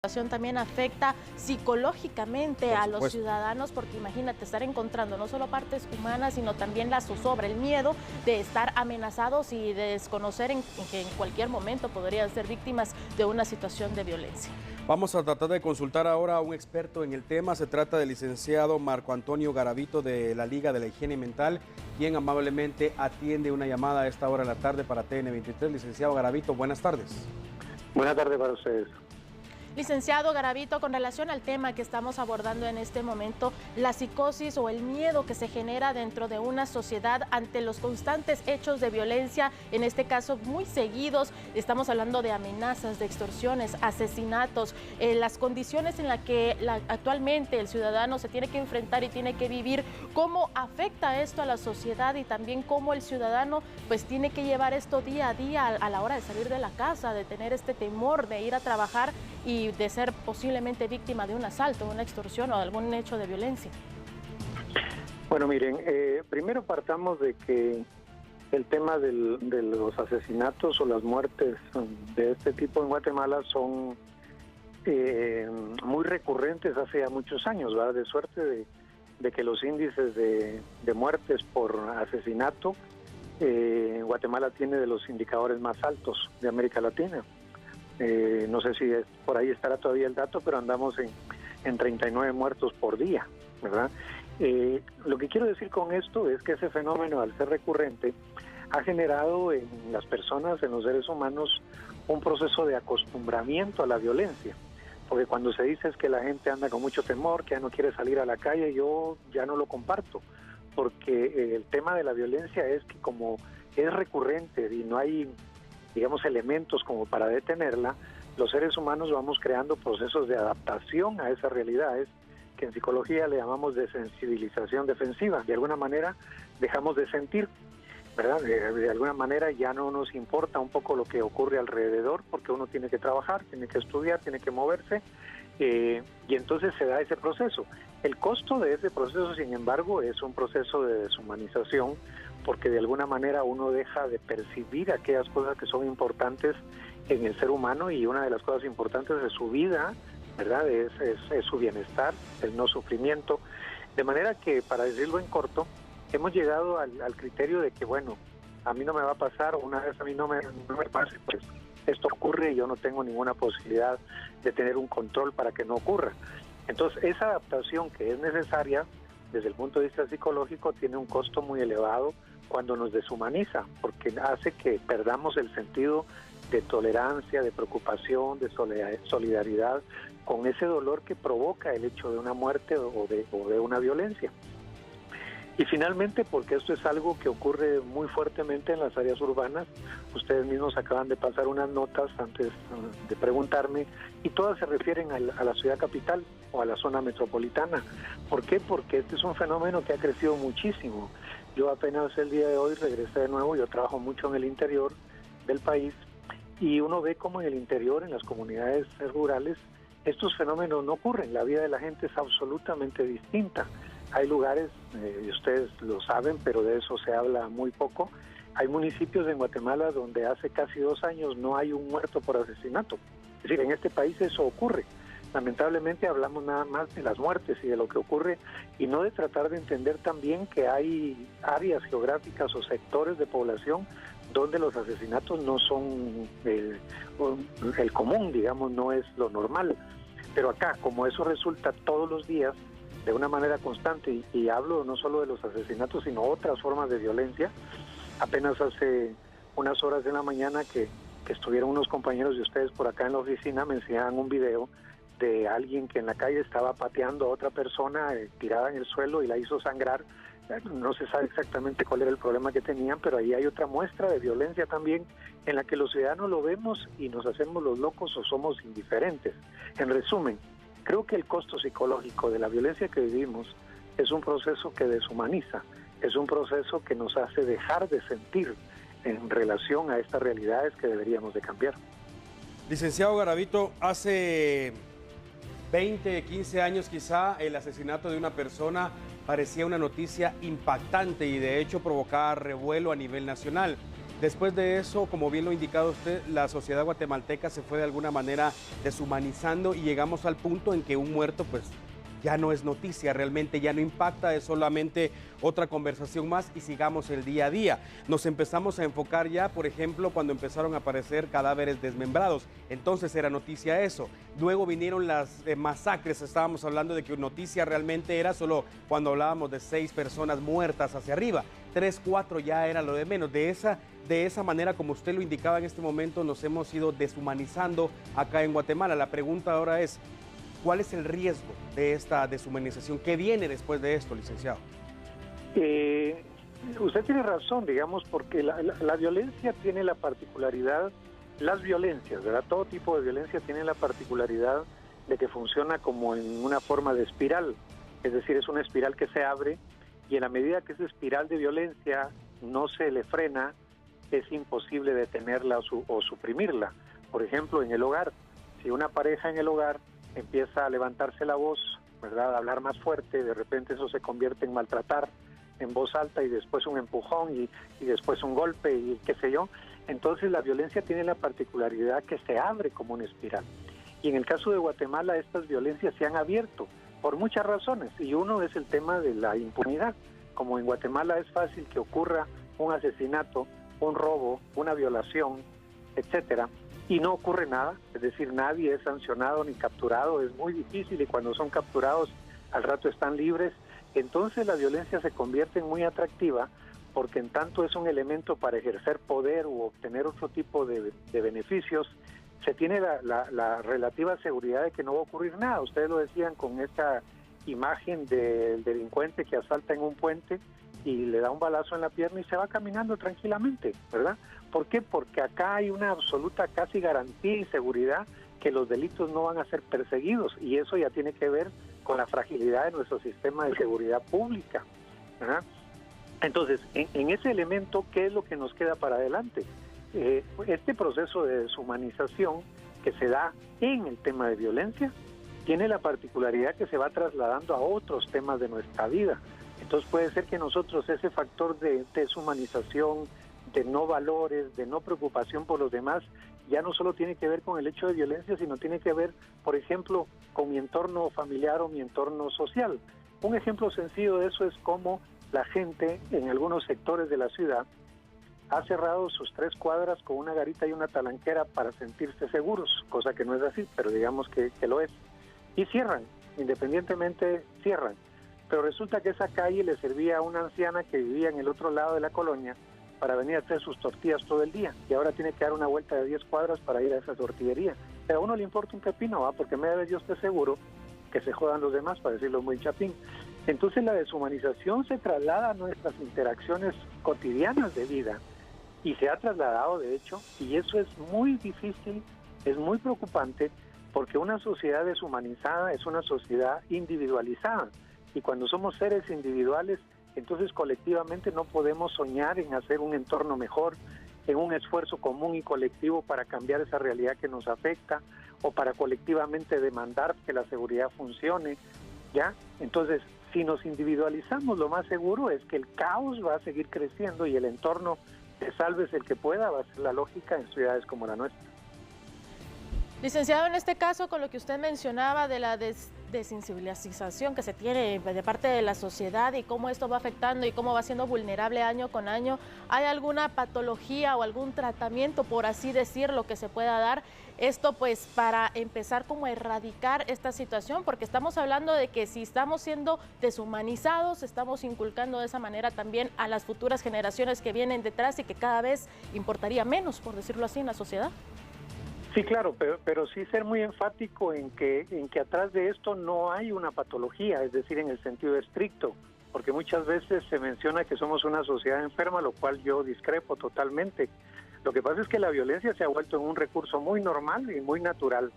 Situación también afecta psicológicamente a los ciudadanos, porque imagínate estar encontrando no solo partes humanas, sino también la zozobra, el miedo de estar amenazados y de desconocer que en cualquier momento podrían ser víctimas de una situación de violencia. Vamos a tratar de consultar ahora a un experto en el tema. Se trata del licenciado Marco Antonio Garavito de la Liga de la Higiene Mental, quien amablemente atiende una llamada a esta hora de la tarde para TN23. Licenciado Garavito, buenas tardes. Buenas tardes para ustedes. Licenciado Garavito, con relación al tema que estamos abordando en este momento, la psicosis o el miedo que se genera dentro de una sociedad ante los constantes hechos de violencia, en este caso muy seguidos, estamos hablando de amenazas, de extorsiones, asesinatos, las condiciones en las que actualmente el ciudadano se tiene que enfrentar y tiene que vivir, cómo afecta esto a la sociedad y también cómo el ciudadano pues tiene que llevar esto día a día a la hora de salir de la casa, de tener este temor de ir a trabajar y de ser posiblemente víctima de un asalto, una extorsión o algún hecho de violencia. Bueno, miren, primero partamos de que el tema de los asesinatos o las muertes de este tipo en Guatemala son muy recurrentes hace ya muchos años, ¿verdad? De suerte de que los índices de muertes por asesinato, Guatemala tiene de los indicadores más altos de América Latina. No sé si por ahí estará todavía el dato, pero andamos en 39 muertos por día, ¿verdad? Lo que quiero decir con esto es que ese fenómeno, al ser recurrente, ha generado en las personas, en los seres humanos, un proceso de acostumbramiento a la violencia. Porque cuando se dice es que la gente anda con mucho temor, que ya no quiere salir a la calle, yo ya no lo comparto. Porque el tema de la violencia es que como es recurrente y no hay, digamos, elementos como para detenerla, los seres humanos vamos creando procesos de adaptación a esas realidades que en psicología le llamamos desensibilización defensiva. De alguna manera dejamos de sentir, ¿verdad? De alguna manera ya no nos importa un poco lo que ocurre alrededor, porque uno tiene que trabajar, tiene que estudiar, tiene que moverse, y entonces se da ese proceso. El costo de ese proceso, sin embargo, es un proceso de deshumanización, porque de alguna manera uno deja de percibir aquellas cosas que son importantes en el ser humano, y una de las cosas importantes de su vida, ¿verdad?, es su bienestar, el no sufrimiento. De manera que, para decirlo en corto, hemos llegado al criterio de que, bueno, a mí no me va a pasar, o una vez a mí no me pase, pues esto ocurre y yo no tengo ninguna posibilidad de tener un control para que no ocurra. Entonces, esa adaptación que es necesaria desde el punto de vista psicológico tiene un costo muy elevado cuando nos deshumaniza, porque hace que perdamos el sentido de tolerancia, de preocupación, de solidaridad con ese dolor que provoca el hecho de una muerte o de una violencia. Y finalmente, porque esto es algo que ocurre muy fuertemente en las áreas urbanas, ustedes mismos acaban de pasar unas notas antes de preguntarme, y todas se refieren a la ciudad capital o a la zona metropolitana. ¿Por qué? Porque este es un fenómeno que ha crecido muchísimo. Yo apenas el día de hoy regresé de nuevo, yo trabajo mucho en el interior del país, y uno ve cómo en el interior, en las comunidades rurales, estos fenómenos no ocurren. La vida de la gente es absolutamente distinta. Hay lugares, y ustedes lo saben, pero de eso se habla muy poco. Hay municipios en Guatemala donde hace casi 2 años no hay un muerto por asesinato. Es decir, en este país eso ocurre. Lamentablemente hablamos nada más de las muertes y de lo que ocurre, y no de tratar de entender también que hay áreas geográficas o sectores de población donde los asesinatos no son el común, digamos, no es lo normal. Pero acá, como eso resulta todos los días, de una manera constante, y hablo no solo de los asesinatos, sino otras formas de violencia. Apenas hace unas horas de la mañana que estuvieron unos compañeros de ustedes por acá en la oficina, me enseñaban un video de alguien que en la calle estaba pateando a otra persona tirada en el suelo y la hizo sangrar. No se sabe exactamente cuál era el problema que tenían, pero ahí hay otra muestra de violencia también, en la que los ciudadanos lo vemos y nos hacemos los locos o somos indiferentes. En resumen, creo que el costo psicológico de la violencia que vivimos es un proceso que deshumaniza, es un proceso que nos hace dejar de sentir en relación a estas realidades que deberíamos de cambiar. Licenciado Garavito, hace 20, 15 años quizá el asesinato de una persona parecía una noticia impactante y de hecho provocaba revuelo a nivel nacional. Después de eso, como bien lo ha indicado usted, la sociedad guatemalteca se fue de alguna manera deshumanizando y llegamos al punto en que un muerto pues ya no es noticia, realmente ya no impacta, es solamente otra conversación más y sigamos el día a día. Nos empezamos a enfocar ya, por ejemplo, cuando empezaron a aparecer cadáveres desmembrados, entonces era noticia eso. Luego vinieron las masacres, estábamos hablando de que noticia realmente era solo cuando hablábamos de 6 personas muertas hacia arriba, 3, 4 ya era lo de menos. De esa manera, como usted lo indicaba en este momento, nos hemos ido deshumanizando acá en Guatemala. La pregunta ahora es, ¿cuál es el riesgo de esta deshumanización? ¿Qué viene después de esto, licenciado? Usted tiene razón, digamos, porque la violencia tiene la particularidad, las violencias, ¿verdad? Todo tipo de violencia tiene la particularidad de que funciona como en una forma de espiral, es decir, es una espiral que se abre y en la medida que esa espiral de violencia no se le frena, es imposible detenerla o suprimirla. Por ejemplo, en el hogar, si una pareja en el hogar empieza a levantarse la voz, ¿verdad?, a hablar más fuerte, de repente eso se convierte en maltratar en voz alta y después un empujón y después un golpe y qué sé yo. Entonces la violencia tiene la particularidad que se abre como una espiral. Y en el caso de Guatemala estas violencias se han abierto por muchas razones y uno es el tema de la impunidad. Como en Guatemala es fácil que ocurra un asesinato, un robo, una violación, etcétera, y no ocurre nada, es decir, nadie es sancionado ni capturado, es muy difícil y cuando son capturados al rato están libres, entonces la violencia se convierte en muy atractiva porque en tanto es un elemento para ejercer poder u obtener otro tipo de beneficios, se tiene la relativa seguridad de que no va a ocurrir nada. Ustedes lo decían con esta imagen del delincuente que asalta en un puente y le da un balazo en la pierna y se va caminando tranquilamente, ¿verdad? ¿Por qué? Porque acá hay una absoluta casi garantía y seguridad que los delitos no van a ser perseguidos y eso ya tiene que ver con la fragilidad de nuestro sistema de seguridad pública, ¿verdad? Entonces, en ese elemento, ¿qué es lo que nos queda para adelante? Este proceso de deshumanización que se da en el tema de violencia tiene la particularidad que se va trasladando a otros temas de nuestra vida. Entonces puede ser que nosotros ese factor de deshumanización, de no valores, de no preocupación por los demás, ya no solo tiene que ver con el hecho de violencia, sino tiene que ver, por ejemplo, con mi entorno familiar o mi entorno social. Un ejemplo sencillo de eso es cómo la gente en algunos sectores de la ciudad ha cerrado sus 3 cuadras con una garita y una talanquera para sentirse seguros, cosa que no es así, pero digamos que lo es. Y cierran, independientemente cierran. Pero resulta que esa calle le servía a una anciana que vivía en el otro lado de la colonia para venir a hacer sus tortillas todo el día y ahora tiene que dar una vuelta de 10 cuadras para ir a esa tortillería. Pero a uno le importa un pepino, ¿va? Porque media vez yo esté seguro que se jodan los demás, para decirlo muy chapín. Entonces la deshumanización se traslada a nuestras interacciones cotidianas de vida y se ha trasladado de hecho, y eso es muy difícil, es muy preocupante, porque una sociedad deshumanizada es una sociedad individualizada y cuando somos seres individuales, entonces colectivamente no podemos soñar en hacer un entorno mejor, en un esfuerzo común y colectivo para cambiar esa realidad que nos afecta o para colectivamente demandar que la seguridad funcione, ¿ya? Entonces, si nos individualizamos, lo más seguro es que el caos va a seguir creciendo y el entorno de sálvese el que pueda va a ser la lógica en ciudades como la nuestra. Licenciado, en este caso, con lo que usted mencionaba de la desensibilización que se tiene de parte de la sociedad y cómo esto va afectando y cómo va siendo vulnerable año con año, ¿hay alguna patología o algún tratamiento, por así decirlo, que se pueda dar? Esto pues para empezar como a erradicar esta situación, porque estamos hablando de que si estamos siendo deshumanizados, estamos inculcando de esa manera también a las futuras generaciones que vienen detrás y que cada vez importaría menos, por decirlo así, en la sociedad. Sí, claro, pero sí ser muy enfático en que atrás de esto no hay una patología, es decir, en el sentido estricto, porque muchas veces se menciona que somos una sociedad enferma, lo cual yo discrepo totalmente. Lo que pasa es que la violencia se ha vuelto en un recurso muy normal y muy natural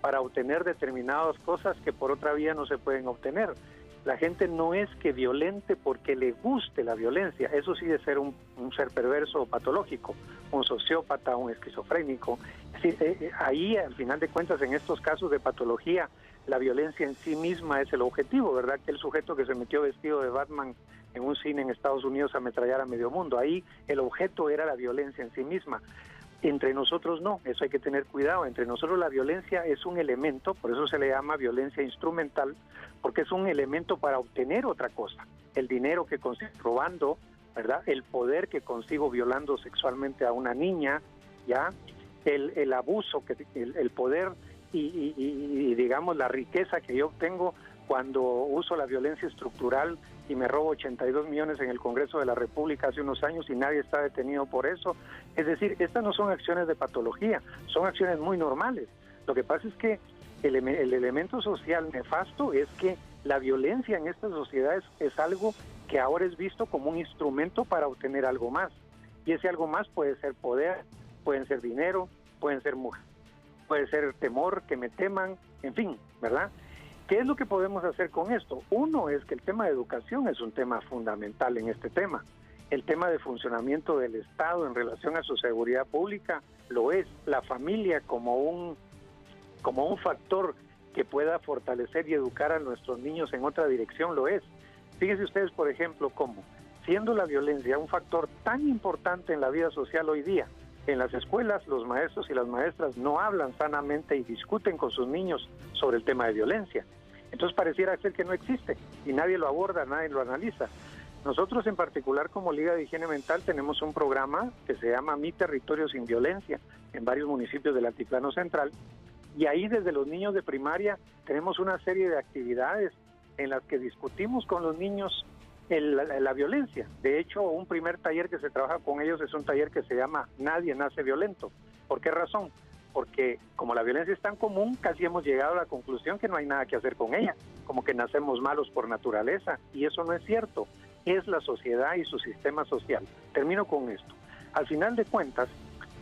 para obtener determinadas cosas que por otra vía no se pueden obtener. La gente no es que violente porque le guste la violencia, eso sí de ser un ser perverso o patológico, un sociópata, un esquizofrénico. Es decir, ahí al final de cuentas en estos casos de patología, la violencia en sí misma es el objetivo, ¿verdad? Que el sujeto que se metió vestido de Batman en un cine en Estados Unidos ametrallar a medio mundo. Ahí el objeto era la violencia en sí misma. Entre nosotros no, eso hay que tener cuidado. Entre nosotros la violencia es un elemento, por eso se le llama violencia instrumental, porque es un elemento para obtener otra cosa. El dinero que consigo robando, ¿verdad? El poder que consigo violando sexualmente a una niña, ¿ya? El abuso, el poder y digamos la riqueza que yo obtengo cuando uso la violencia estructural y me robo 82 millones en el Congreso de la República hace unos años y nadie está detenido por eso. Es decir, estas no son acciones de patología, son acciones muy normales. Lo que pasa es que el elemento social nefasto es que la violencia en estas sociedades es algo que ahora es visto como un instrumento para obtener algo más. Y ese algo más puede ser poder, pueden ser dinero, pueden ser mujer, puede ser temor, que me teman, en fin, ¿verdad? ¿Qué es lo que podemos hacer con esto? Uno es que el tema de educación es un tema fundamental en este tema. El tema de funcionamiento del Estado en relación a su seguridad pública lo es. La familia como un factor que pueda fortalecer y educar a nuestros niños en otra dirección lo es. Fíjense ustedes, por ejemplo, cómo, siendo la violencia un factor tan importante en la vida social hoy día, en las escuelas los maestros y las maestras no hablan sanamente y discuten con sus niños sobre el tema de violencia. Entonces pareciera ser que no existe y nadie lo aborda, nadie lo analiza. Nosotros en particular como Liga de Higiene Mental tenemos un programa que se llama Mi Territorio Sin Violencia en varios municipios del Altiplano Central, y ahí desde los niños de primaria tenemos una serie de actividades en las que discutimos con los niños la violencia. De hecho, un primer taller que se trabaja con ellos es un taller que se llama Nadie nace violento. ¿Por qué razón? Porque como la violencia es tan común, casi hemos llegado a la conclusión que no hay nada que hacer con ella, como que nacemos malos por naturaleza, y eso no es cierto. Es la sociedad y su sistema social. Termino con esto. Al final de cuentas,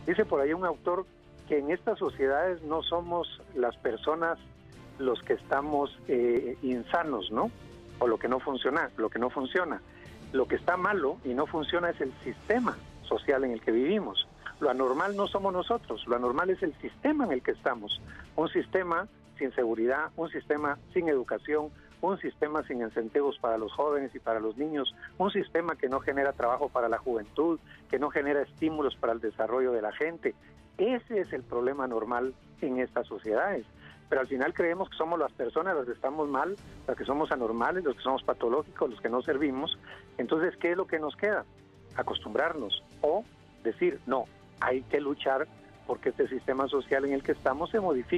dice por ahí un autor que en estas sociedades no somos las personas los que estamos insanos, ¿no? O lo que no funciona. Lo que está malo y no funciona es el sistema social en el que vivimos. Lo anormal no somos nosotros, lo anormal es el sistema en el que estamos. Un sistema sin seguridad, un sistema sin educación, un sistema sin incentivos para los jóvenes y para los niños, un sistema que no genera trabajo para la juventud, que no genera estímulos para el desarrollo de la gente. Ese es el problema normal en estas sociedades. Pero al final creemos que somos las personas las que estamos mal, las que somos anormales, los que somos patológicos, los que no servimos. Entonces, ¿qué es lo que nos queda? Acostumbrarnos o decir, no, hay que luchar porque este sistema social en el que estamos se modifique.